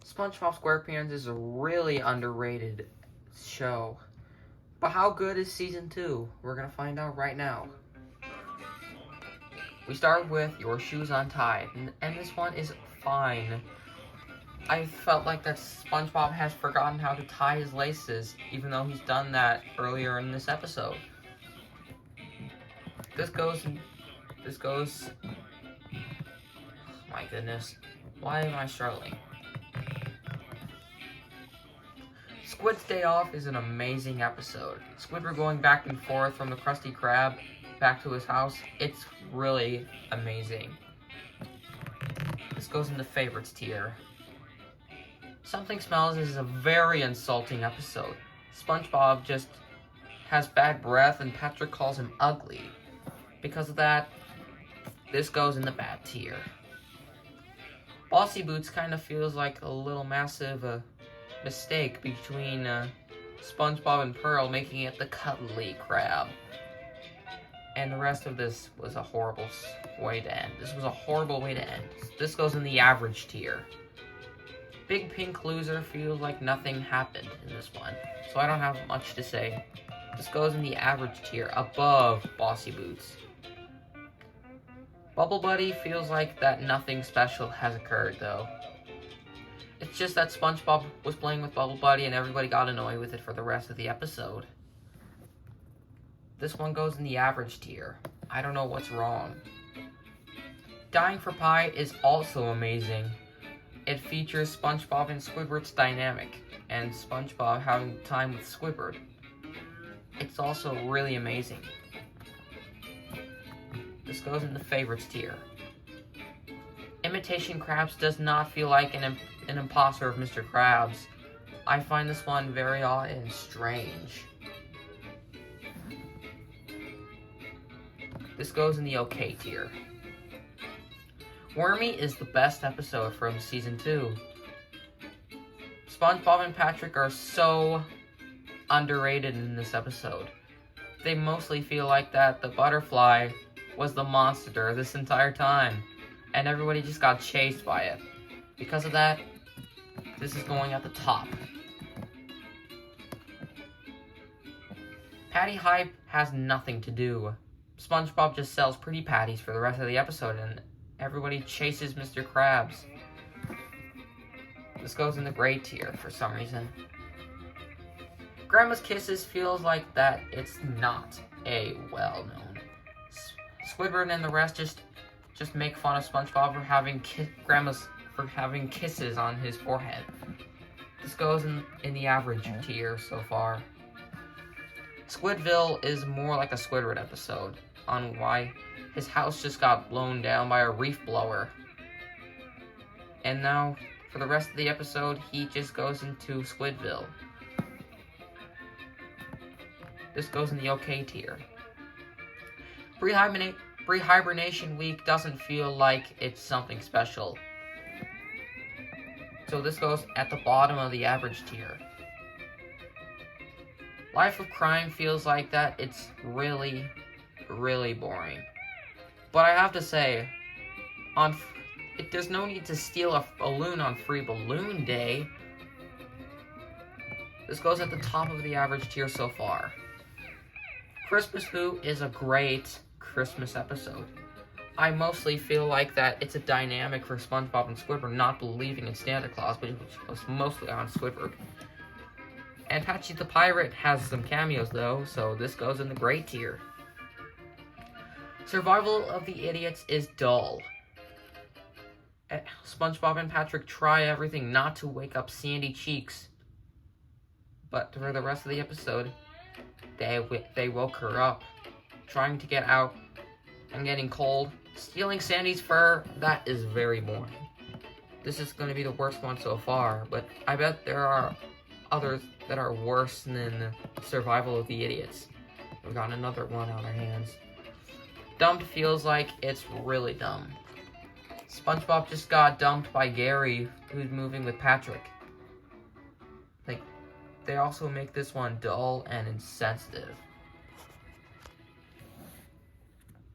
SpongeBob SquarePants is a really underrated show. But how good is Season 2? We're gonna find out right now. We start with Your Shoes Untied, and this one is fine. I felt like that SpongeBob has forgotten how to tie his laces, even though he's done that earlier in this episode. This goes... My goodness. Why am I struggling? Squid's Day Off is an amazing episode. Squidward going back and forth from the Krusty Krab back to his house. It's really amazing. This goes in the favorites tier. Something Smells is a very insulting episode. SpongeBob just has bad breath and Patrick calls him ugly. Because of that, this goes in the bad tier. Bossy Boots kind of feels like a little massive mistake between SpongeBob and Pearl, making it the cuddly crab. And the rest of this was a horrible way to end. This was a horrible way to end. This goes in the average tier. Big Pink Loser feels like nothing happened in this one, so I don't have much to say. This goes in the average tier, above Bossy Boots. Bubble Buddy feels like that nothing special has occurred, though. It's just that SpongeBob was playing with Bubble Buddy and everybody got annoyed with it for the rest of the episode. This one goes in the average tier. I don't know what's wrong. Dying for Pie is also amazing. It features SpongeBob and Squidward's dynamic, and SpongeBob having time with Squidward. It's also really amazing. This goes in the favorites tier. Imitation Krabs does not feel like an imposter of Mr. Krabs. I find this one very odd and strange. This goes in the okay tier. Wormy is the best episode from Season 2. SpongeBob and Patrick are so underrated in this episode. They mostly feel like that the butterfly was the monster this entire time, and everybody just got chased by it. Because of that, this is going at the top. Patty Hype has nothing to do. SpongeBob just sells pretty patties for the rest of the episode, and everybody chases Mr. Krabs. This goes in the gray tier for some reason. Grandma's Kisses feels like that it's not a well-known. Squidward and the rest just make fun of SpongeBob for having kisses on his forehead. This goes in the average tier so far. Squidville is more like a Squidward episode on why his house just got blown down by a reef blower. And now, for the rest of the episode, he just goes into Squidville. This goes in the okay tier. Pre-hibernation week doesn't feel like it's something special. So this goes at the bottom of the average tier. Life of Crime feels like that it's really, really boring. But I have to say, there's no need to steal a balloon on Free Balloon Day. This goes at the top of the average tier so far. Christmas Who is a great Christmas episode. I mostly feel like that it's a dynamic for SpongeBob and Squidward not believing in Santa Claus, which was mostly on Squidward. And Patchy the Pirate has some cameos though, so this goes in the great tier. Survival of the Idiots is dull. SpongeBob and Patrick try everything not to wake up Sandy Cheeks, but for the rest of the episode, they woke her up, trying to get out and getting cold. Stealing Sandy's fur, that is very boring. This is going to be the worst one so far, but I bet there are others that are worse than Survival of the Idiots. We've got another one on our hands. Dumped feels like it's really dumb. SpongeBob just got dumped by Gary, who's moving with Patrick. They also make this one dull and insensitive.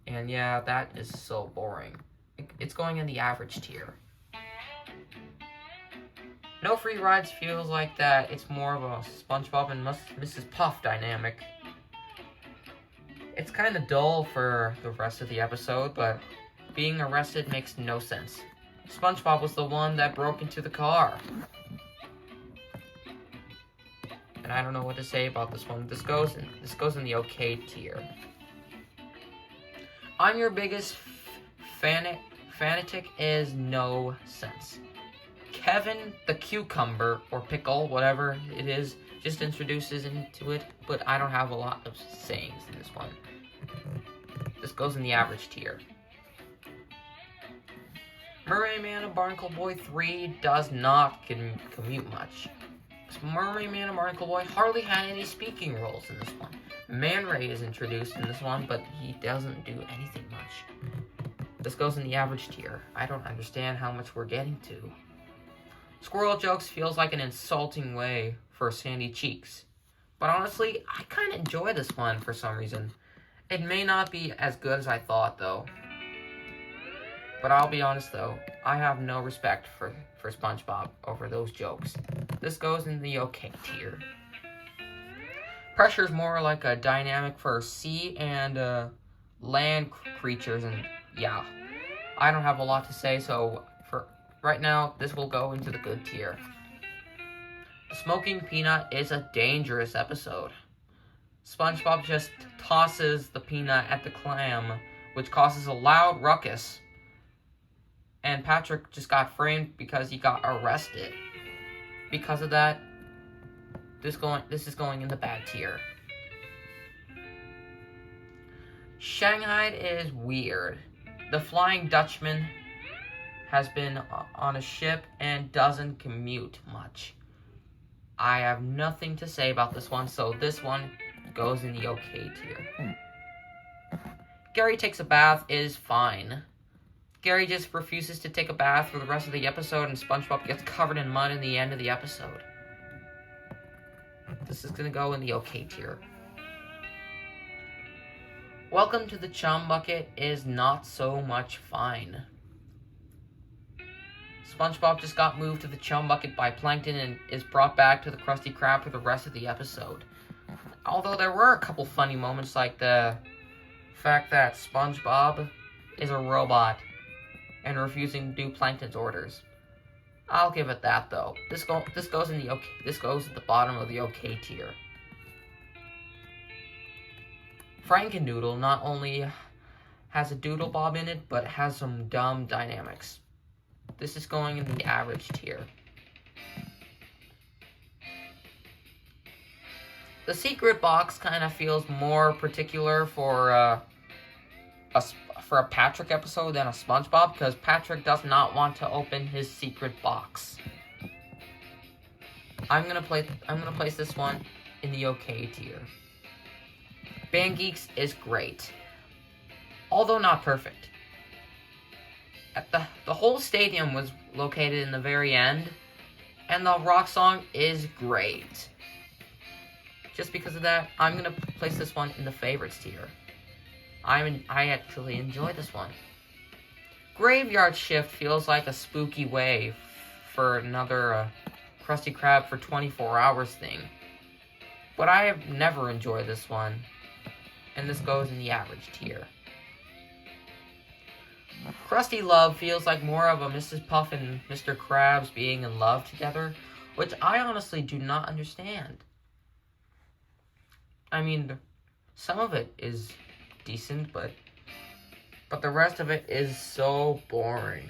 And yeah, that is so boring. It's going in the average tier. No Free Rides feels like that. It's more of a SpongeBob and Mrs. Puff dynamic. It's kind of dull for the rest of the episode, but being arrested makes no sense. SpongeBob was the one that broke into the car. And I don't know what to say about this one. This goes in the okay tier. I'm Your Biggest Fanatic is no sense. Kevin the Cucumber, or Pickle, whatever it is, just introduces into it, but I don't have a lot of sayings in this one. This goes in the average tier. Mermaid Man and Barnacle Boy 3 does not commute much. Mermaid Man and Barnacle Boy hardly had any speaking roles in this one. Man Ray is introduced in this one, but he doesn't do anything much. This goes in the average tier. I don't understand how much we're getting to. Squirrel Jokes feels like an insulting way for Sandy Cheeks. But honestly, I kind of enjoy this one for some reason. It may not be as good as I thought, though. But I'll be honest, though, I have no respect for SpongeBob over those jokes. This goes in the okay tier. Pressure's more like a dynamic for sea and land creatures, and yeah, I don't have a lot to say, so for right now, this will go into the good tier. The Smoking Peanut is a dangerous episode. SpongeBob just tosses the peanut at the clam, which causes a loud ruckus. And Patrick just got framed because he got arrested. Because of that, this is going in the bad tier. Shanghai is weird. The Flying Dutchman has been on a ship and doesn't commute much. I have nothing to say about this one, so this one goes in the okay tier. Gary Takes a Bath is fine. Gary just refuses to take a bath for the rest of the episode, and SpongeBob gets covered in mud in the end of the episode. This is going to go in the okay tier. Welcome to the Chum Bucket is not so much fine. SpongeBob just got moved to the Chum Bucket by Plankton and is brought back to the Krusty Krab for the rest of the episode. Although there were a couple funny moments, like the fact that SpongeBob is a robot and refusing to do Plankton's orders. I'll give it that, though. This goes in the okay. This goes at the bottom of the okay tier. Frankendoodle not only has a doodle bob in it, but has some dumb dynamics. This is going in the average tier. The secret box kind of feels more particular for a Patrick episode than a SpongeBob, because Patrick does not want to open his secret box. I'm gonna place this one in the okay tier. Band Geeks is great, although not perfect. The whole stadium was located in the very end, and the rock song is great. Just because of that, I'm gonna place this one in the favorites tier. I actually enjoy this one. Graveyard Shift feels like a spooky way for another Krusty Krab for 24 hours thing. But I have never enjoyed this one, and this goes in the average tier. Krusty Love feels like more of a Mrs. Puff and Mr. Krabs being in love together, which I honestly do not understand. I mean, some of it is decent, but the rest of it is so boring.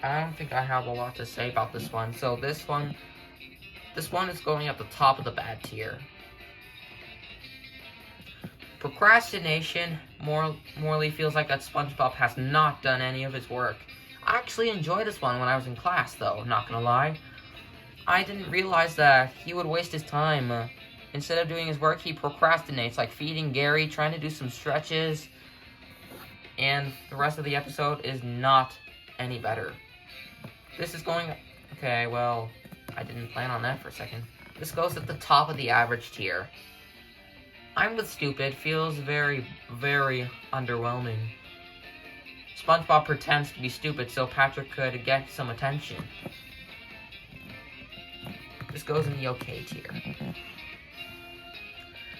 I don't think I have a lot to say about this one, so this one is going at the top of the bad tier. Procrastination morally feels like that SpongeBob has not done any of his work. I actually enjoyed this one when I was in class, though, not gonna lie. I didn't realize that he would waste his time. Instead of doing his work, he procrastinates, like feeding Gary, trying to do some stretches, and the rest of the episode is not any better. This is going... Okay, well, I didn't plan on that for a second. This goes at the top of the average tier. I'm With Stupid feels very, very underwhelming. SpongeBob pretends to be stupid so Patrick could get some attention. This goes in the okay tier.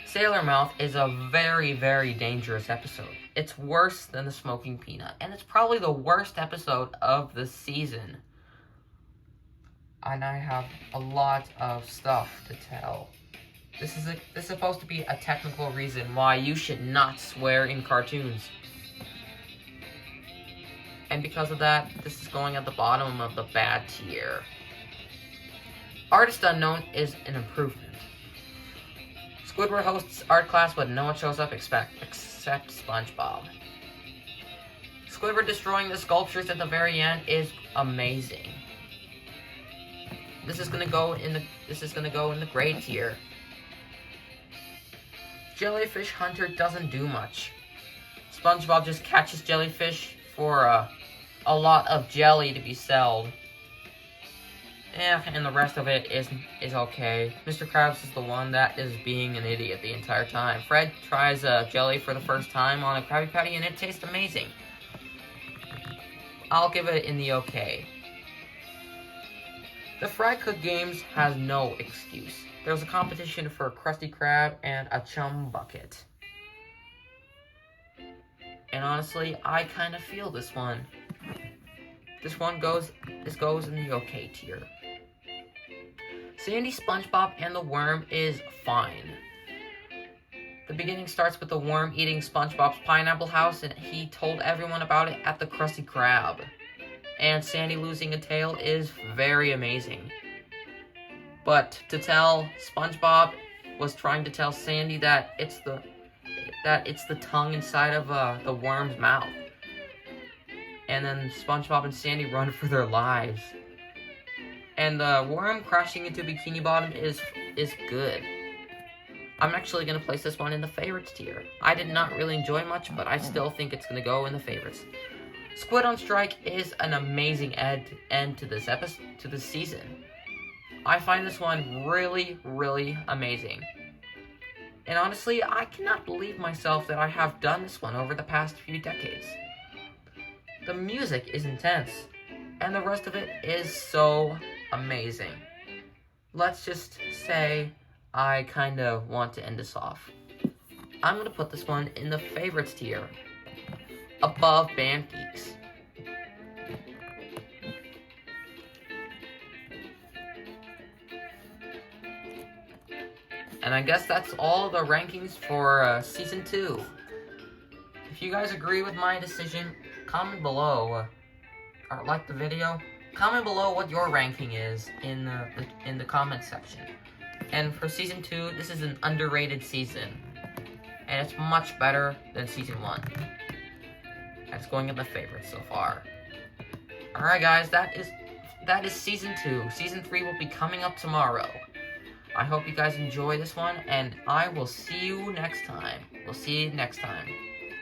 Sailor Mouth is a very, very dangerous episode. It's worse than the Smoking Peanut, and it's probably the worst episode of the season. And I have a lot of stuff to tell. This is supposed to be a technical reason why you should not swear in cartoons. And because of that, this is going at the bottom of the bad tier. Artist Unknown is an improvement. Squidward hosts art class, but no one shows up except SpongeBob. Squidward destroying the sculptures at the very end is amazing. This is gonna go in the grade tier. Jellyfish Hunter doesn't do much. SpongeBob just catches jellyfish for a lot of jelly to be sold. And the rest of it is okay. Mr. Krabs is the one that is being an idiot the entire time. Fred tries jelly for the first time on a Krabby Patty and it tastes amazing. I'll give it in the okay. The Fry Cook Games has no excuse. There's a competition for a Krusty Krab and a Chum Bucket. And honestly, I kind of feel this one. This goes in the okay tier. Sandy, SpongeBob, and the Worm is fine. The beginning starts with the Worm eating SpongeBob's pineapple house, and he told everyone about it at the Krusty Krab. And Sandy losing a tail is very amazing. But to tell SpongeBob was trying to tell Sandy that it's the tongue inside of the worm's mouth. And then SpongeBob and Sandy run for their lives. And the worm crashing into Bikini Bottom is good. I'm actually going to place this one in the favorites tier. I did not really enjoy much, but I still think it's going to go in the favorites. Squid on Strike is an amazing end to this season. I find this one really, really amazing. And honestly, I cannot believe myself that I have done this one over the past few decades. The music is intense, and the rest of it is so amazing. Let's just say I kind of want to end this off. I'm going to put this one in the favorites tier, above Band Geeks. And I guess that's all the rankings for Season 2. If you guys agree with my decision, comment below, or like the video. Comment below what your ranking is in the comment section. And for Season 2, this is an underrated season. And it's much better than Season 1. That's going in the favorites so far. Alright guys, that is Season 2. Season 3 will be coming up tomorrow. I hope you guys enjoy this one, and I will see you next time. We'll see you next time.